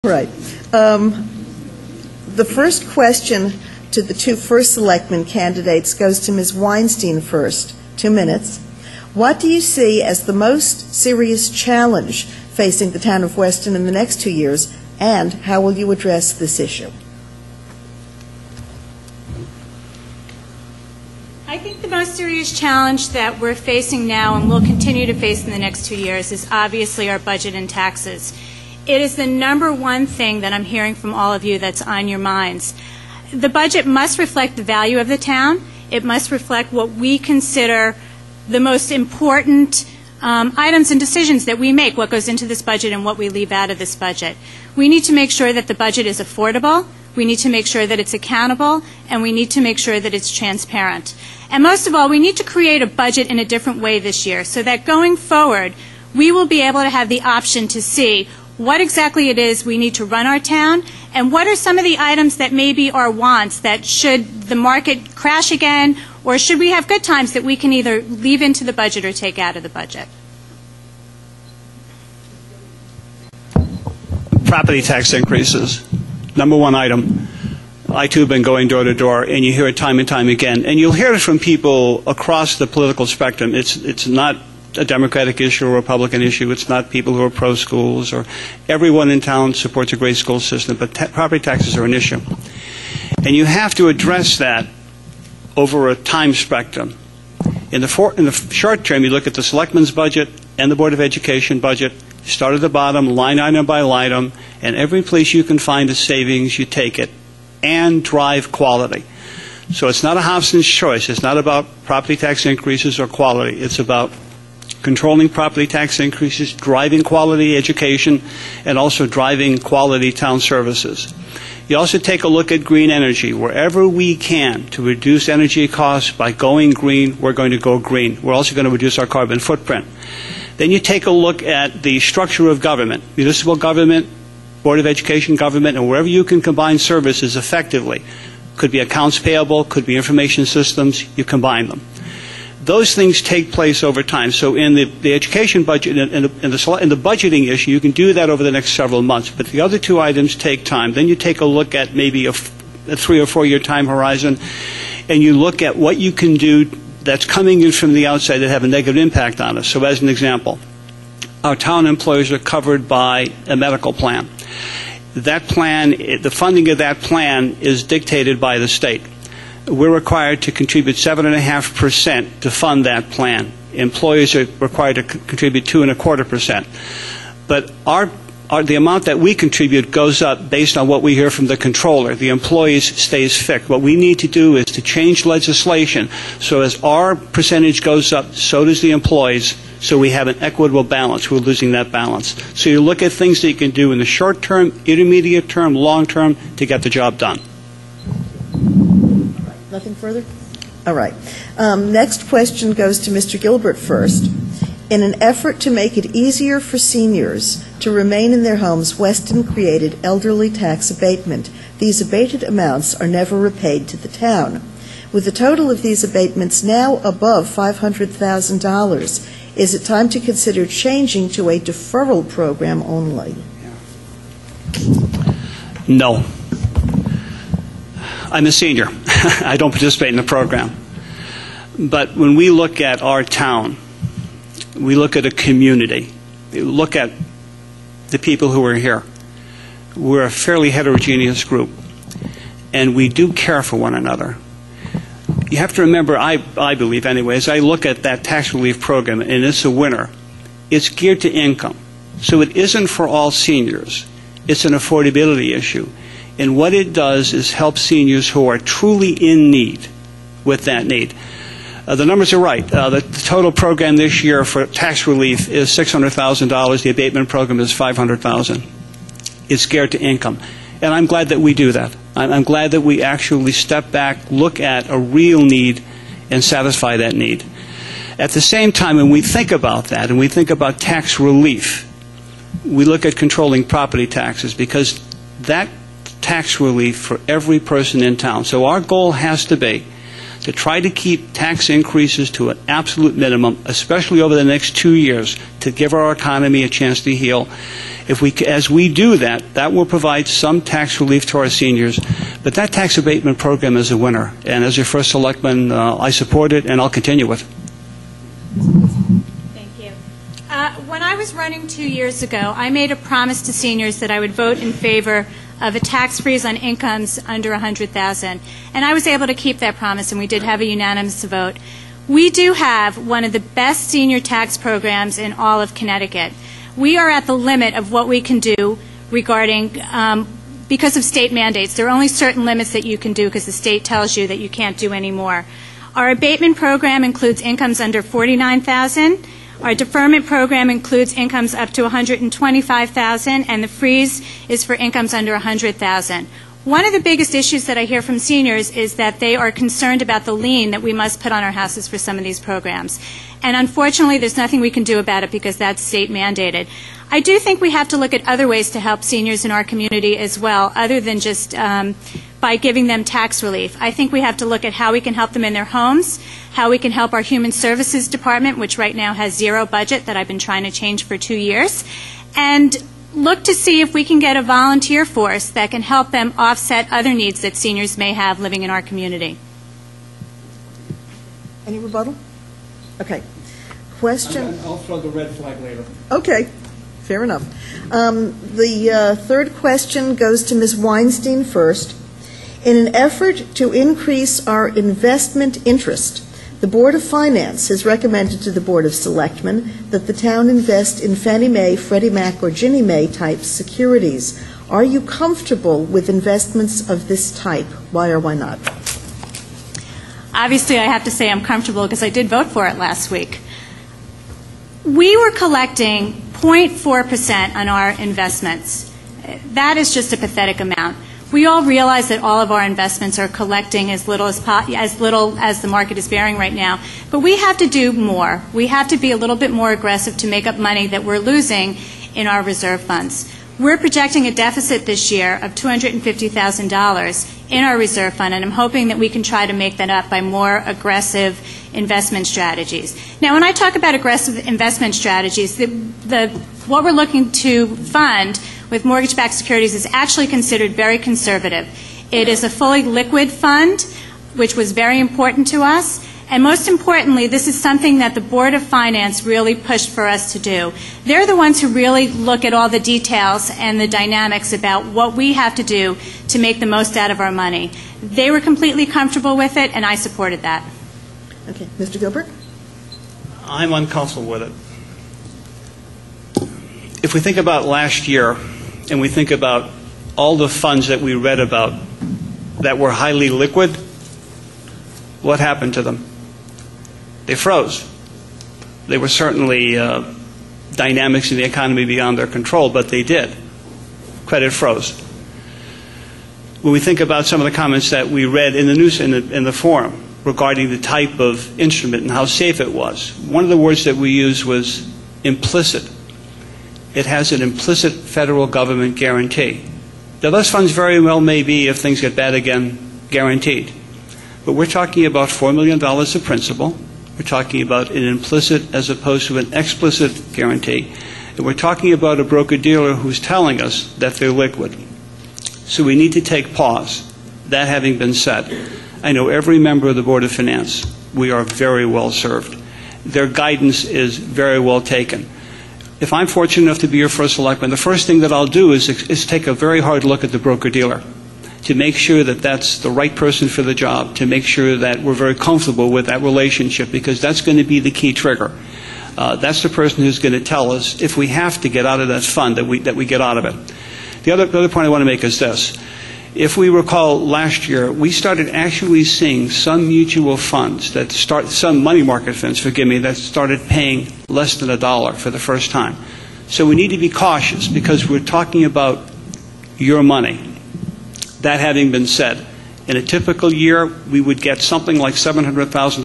Right. The first question to the two first selectman candidates goes to Ms. Weinstein first. 2 minutes. What do you see as the most serious challenge facing the town of Weston in the next 2 years, and how will you address this issue? I think the most serious challenge that we're facing now and will continue to face in the next 2 years is obviously our budget and taxes. It is the number one thing that I'm hearing from all of you that's on your minds. The budget must reflect the value of the town. It must reflect what we consider the most important items and decisions that we make, what goes into this budget and what we leave out of this budget. We need to make sure that the budget is affordable. We need to make sure that it's accountable, and we need to make sure that it's transparent. And most of all, we need to create a budget in a different way this year so that going forward, we will be able to have the option to see what exactly it is we need to run our town, and what are some of the items that maybe are wants that should the market crash again, or should we have good times that we can either leave into the budget or take out of the budget. Property tax increases, number one item. I too have been going door to door, and you hear it time and time again, and you'll hear it from people across the political spectrum. It's not a Democratic issue or a Republican issue. It's not people who are pro-schools, or everyone in town supports a great school system, but property taxes are an issue. And you have to address that over a time spectrum. In the short term, you look at the Selectman's budget and the Board of Education budget, start at the bottom, line item by line item, and every place you can find a savings, you take it, and drive quality. So it's not a Hobson's choice. It's not about property tax increases or quality. It's about controlling property tax increases, driving quality education, and also driving quality town services. You also take a look at green energy. Wherever we can to reduce energy costs by going green, we're going to go green. We're also going to reduce our carbon footprint. Then you take a look at the structure of government, municipal government, Board of Education government, and wherever you can combine services effectively. Could be accounts payable, could be information systems, you combine them. Those things take place over time. So in the education budget and the budgeting issue, you can do that over the next several months. But the other two items take time. Then you take a look at maybe a 3 or 4 year time horizon, and you look at what you can do that's coming in from the outside that have a negative impact on us. So as an example, our town employees are covered by a medical plan. That plan, the funding of that plan is dictated by the state. We're required to contribute 7.5% to fund that plan. Employees are required to contribute 2.25%. But the amount that we contribute goes up based on what we hear from the controller. The employees stays fixed. What we need to do is to change legislation so as our percentage goes up, so does the employees, so we have an equitable balance. We're losing that balance. So you look at things that you can do in the short term, intermediate term, long term to get the job done. Nothing further? All right. Next question goes to Mr. Gilbert first. In an effort to make it easier for seniors to remain in their homes, Weston created elderly tax abatement. These abated amounts are never repaid to the town. With the total of these abatements now above $500,000, is it time to consider changing to a deferral program only? No. I'm a senior. I don't participate in the program. But when we look at our town, we look at a community, we look at the people who are here. We're a fairly heterogeneous group, and we do care for one another. You have to remember, I believe anyway, as I look at that tax relief program, and it's a winner, it's geared to income. So it isn't for all seniors. It's an affordability issue. And what it does is help seniors who are truly in need with that need. The numbers are right. The total program this year for tax relief is $600,000. The abatement program is $500,000. It's geared to income. And I'm glad that we do that. I'm glad that we actually step back, look at a real need, and satisfy that need. At the same time, when we think about that, and we think about tax relief, we look at controlling property taxes, because that tax relief for every person in town. So our goal has to be to try to keep tax increases to an absolute minimum, especially over the next 2 years, to give our economy a chance to heal. As we do that, that will provide some tax relief to our seniors. But that tax abatement program is a winner. And as your first selectman, I support it, and I'll continue with it. Thank you. When I was running 2 years ago, I made a promise to seniors that I would vote in favor of a tax freeze on incomes under $100,000. And I was able to keep that promise, and we did have a unanimous vote. We do have one of the best senior tax programs in all of Connecticut. We are at the limit of what we can do regarding, because of state mandates. There are only certain limits that you can do because the state tells you that you can't do any more. Our abatement program includes incomes under $49,000. Our deferment program includes incomes up to $125,000, and the freeze is for incomes under $100,000. One of the biggest issues that I hear from seniors is that they are concerned about the lien that we must put on our houses for some of these programs. And unfortunately, there's nothing we can do about it because that's state mandated. I do think we have to look at other ways to help seniors in our community as well, other than just by giving them tax relief. I think we have to look at how we can help them in their homes, how we can help our Human Services Department, which right now has zero budget that I've been trying to change for 2 years, and look to see if we can get a volunteer force that can help them offset other needs that seniors may have living in our community. Any rebuttal? Okay. Question? I'll throw the red flag later. Okay. Fair enough. The third question goes to Ms. Weinstein first. In an effort to increase our investment interest, the Board of Finance has recommended to the Board of Selectmen that the town invest in Fannie Mae, Freddie Mac, or Ginnie Mae type securities. Are you comfortable with investments of this type? Why or why not? Obviously, I have to say I'm comfortable because I did vote for it last week. We were collecting 0.4% on our investments. That is just a pathetic amount. We all realize that all of our investments are collecting as little as the market is bearing right now, but we have to do more. We have to be a little bit more aggressive to make up money that we're losing in our reserve funds. We're projecting a deficit this year of $250,000 in our reserve fund, and I'm hoping that we can try to make that up by more aggressive investment strategies. Now, when I talk about aggressive investment strategies, what we're looking to fund with mortgage-backed securities is actually considered very conservative. It is a fully liquid fund, which was very important to us. And most importantly, this is something that the Board of Finance really pushed for us to do. They're the ones who really look at all the details and the dynamics about what we have to do to make the most out of our money. They were completely comfortable with it, and I supported that. Okay. Mr. Gilbert? I'm uncomfortable with it. If we think about last year, and we think about all the funds that we read about that were highly liquid, what happened to them? They froze. They were certainly dynamics in the economy beyond their control, but they did. Credit froze. When we think about some of the comments that we read in the news, in the forum, regarding the type of instrument and how safe it was, one of the words that we used was implicit. It has an implicit federal government guarantee. Now, those funds very well may be, if things get bad again, guaranteed. But we're talking about $4 million of principal. We're talking about an implicit as opposed to an explicit guarantee. And we're talking about a broker-dealer who's telling us that they're liquid. So we need to take pause. That having been said, I know every member of the Board of Finance. We are very well served. Their guidance is very well taken. If I'm fortunate enough to be your first selectman, the first thing that I'll do is take a very hard look at the broker-dealer to make sure that that's the right person for the job, to make sure that we're very comfortable with that relationship, because that's going to be the key trigger. That's the person who's going to tell us if we have to get out of that fund, that we get out of it. The other point I want to make is this. If we recall last year, we started actually seeing some mutual funds some money market funds, that started paying less than $1 for the first time. So we need to be cautious because we're talking about your money. That having been said, in a typical year, we would get something like $700,000